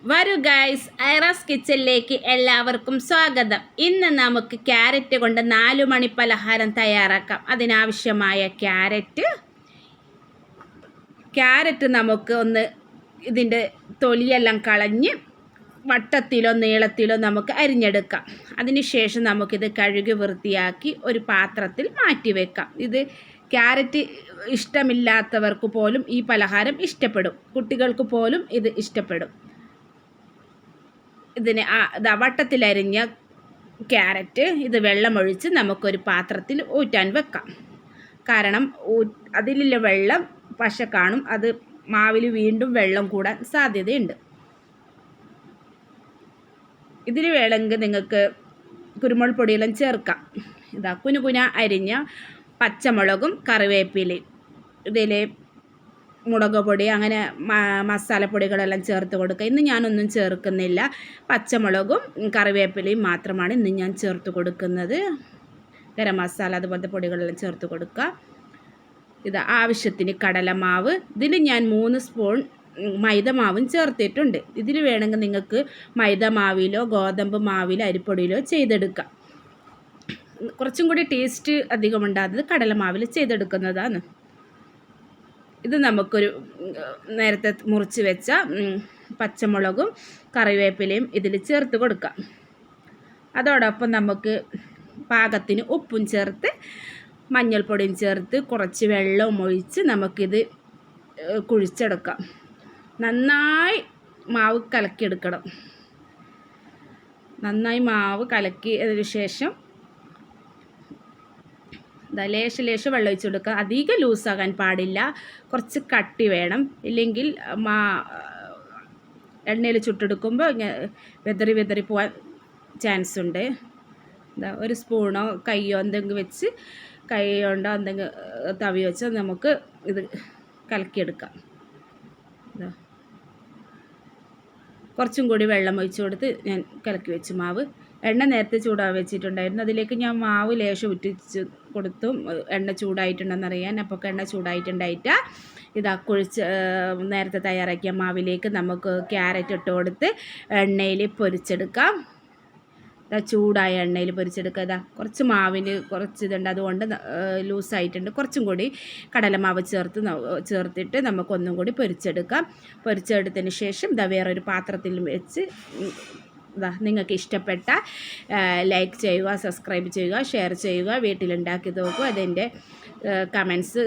വരൂ ഗൈസ്, ഐറാസ് കിച്ചണിലേക്ക് എല്ലാവർക്കും സ്വാഗതം. ഇന്ന് നമുക്ക് ക്യാരറ്റ് കൊണ്ട് 4 മണി പലഹാരം തയ്യാറാക്കാം. അതിനാവശ്യമായ ക്യാരറ്റ് നമുക്ക് ഒന്ന് ഇതിൻ്റെ തൊലിയെല്ലാം കളഞ്ഞ് വട്ടത്തിലോ നീളത്തിലോ നമുക്ക് അരിഞ്ഞെടുക്കാം. അതിനുശേഷം നമുക്കിത് കഴുകി വൃത്തിയാക്കി ഒരു പാത്രത്തിൽ മാറ്റി വെക്കാം. ഇത് ക്യാരറ്റ് ഇഷ്ടമില്ലാത്തവർക്ക് പോലും ഈ പലഹാരം ഇഷ്ടപ്പെടും, കുട്ടികൾക്ക് പോലും ഇത് ഇഷ്ടപ്പെടും. ഇതിന് വട്ടത്തിലരിഞ്ഞ ക്യാരറ്റ് ഇത് വെള്ളമൊഴിച്ച് നമുക്കൊരു പാത്രത്തിൽ ഊറ്റാൻ വെക്കാം. കാരണം അതിലുള്ള വെള്ളം പശ കാണും, അത് മാവിൽ വീണ്ടും വെള്ളം കൂടാൻ സാധ്യതയുണ്ട്. ഇതിൽ വേണമെങ്കിൽ നിങ്ങൾക്ക് കുരുമുളക് പൊടിയെല്ലാം ചേർക്കാം. കുനുകുന അരിഞ്ഞ പച്ചമുളകും കറിവേപ്പിലയും ഇതിൽ മുളക് പൊടി അങ്ങനെ മസാലപ്പൊടികളെല്ലാം ചേർത്ത് കൊടുക്കുക. ഇന്ന് ഞാനൊന്നും ചേർക്കുന്നില്ല, പച്ചമുളകും കറിവേപ്പിലയും മാത്രമാണ് ഇന്ന് ഞാൻ ചേർത്ത് കൊടുക്കുന്നത്. ഗരം മസാല അതുപോലത്തെ പൊടികളെല്ലാം ചേർത്ത് കൊടുക്കുക. ആവശ്യത്തിന് കടലമാവ്, ഇതിൽ ഞാൻ 3 സ്പൂൺ മൈദമാവും ചേർത്തിട്ടുണ്ട്. ഇതിൽ വേണമെങ്കിൽ നിങ്ങൾക്ക് മൈദമാവിലോ ഗോതമ്പ് മാവിലോ അരിപ്പൊടിയിലോ ചെയ്തെടുക്കാം. കുറച്ചും കൂടി ടേസ്റ്റ് അധികമുണ്ടാകുന്നത് കടലമാവിൽ ചെയ്തെടുക്കുന്നതാണ്. ഇത് നമുക്കൊരു നേരത്തെ മുറിച്ച് വെച്ച പച്ചമുളകും കറിവേപ്പിലയും ഇതിൽ ചേർത്ത് കൊടുക്കാം. അതോടൊപ്പം നമുക്ക് പാകത്തിന് ഉപ്പും ചേർത്ത് മഞ്ഞൾപ്പൊടിയും ചേർത്ത് കുറച്ച് വെള്ളവും ഒഴിച്ച് നമുക്കിത് കുഴിച്ചെടുക്കാം. നന്നായി മാവ് കലക്കിയെടുക്കണം. നന്നായി മാവ് കലക്കിയതിന് ശേഷം ലേശം വെള്ളം ഒഴിച്ച് കൊടുക്കുക. അധികം ലൂസാകാൻ പാടില്ല, കുറച്ച് കട്ടി വേണം. ഇല്ലെങ്കിൽ എണ്ണയിൽ ചുട്ടെടുക്കുമ്പോൾ വെതറി പോകാൻ ചാൻസ് ഉണ്ട്. ഒരു സ്പൂണോ കയ്യോ എന്തെങ്കിലും വെച്ച്, കൈ കൊണ്ടോ എന്തെങ്കിലും തവി വെച്ച് നമുക്ക് ഇത് കലക്കിയെടുക്കാം. കുറച്ചും കൂടി വെള്ളം ഒഴിച്ച് കൊടുത്ത് ഞാൻ കലക്കി വെച്ചു മാവ്. എണ്ണ നേരത്തെ ചൂടാൻ വെച്ചിട്ടുണ്ടായിരുന്നു, അതിലേക്ക് ഞാൻ മാവ് ലേശം ഉറ്റിച്ച് കൊടുത്തു. എണ്ണ ചൂടായിട്ടുണ്ടെന്നറിയാൻ. അപ്പോൾ എണ്ണ ചൂടായിട്ടുണ്ടായിട്ട് കുഴിച്ച് നേരത്തെ തയ്യാറാക്കിയ മാവിലേക്ക് നമുക്ക് ക്യാരറ്റ് ഇട്ട് കൊടുത്ത് എണ്ണയിൽ പൊരിച്ചെടുക്കാം. ചൂടായ എണ്ണയിൽ പൊരിച്ചെടുക്കുക. കുറച്ച് മാവിന് കുറച്ച് ഇതുണ്ട്, അതുകൊണ്ട് ലൂസായിട്ടുണ്ട്. കുറച്ചും കൂടി കടലമാവ് ചേർത്തിട്ട് നമുക്കൊന്നും കൂടി പൊരിച്ചെടുക്കാം. പൊരിച്ചെടുത്തതിന് ശേഷം വേറൊരു പാത്രത്തിൽ വെച്ച് നിങ്ങൾക്ക് ഇഷ്ടപ്പെട്ട ലൈക്ക് ചെയ്യുക, സബ്സ്ക്രൈബ് ചെയ്യുക, ഷെയർ ചെയ്യുക, വീട്ടിലുണ്ടാക്കി നോക്കുക. അതിൻ്റെ കമൻസ്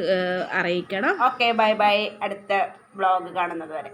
അറിയിക്കണം. Okay, bye bye. അടുത്ത വ്ളോഗ് കാണുന്നത് വരെ.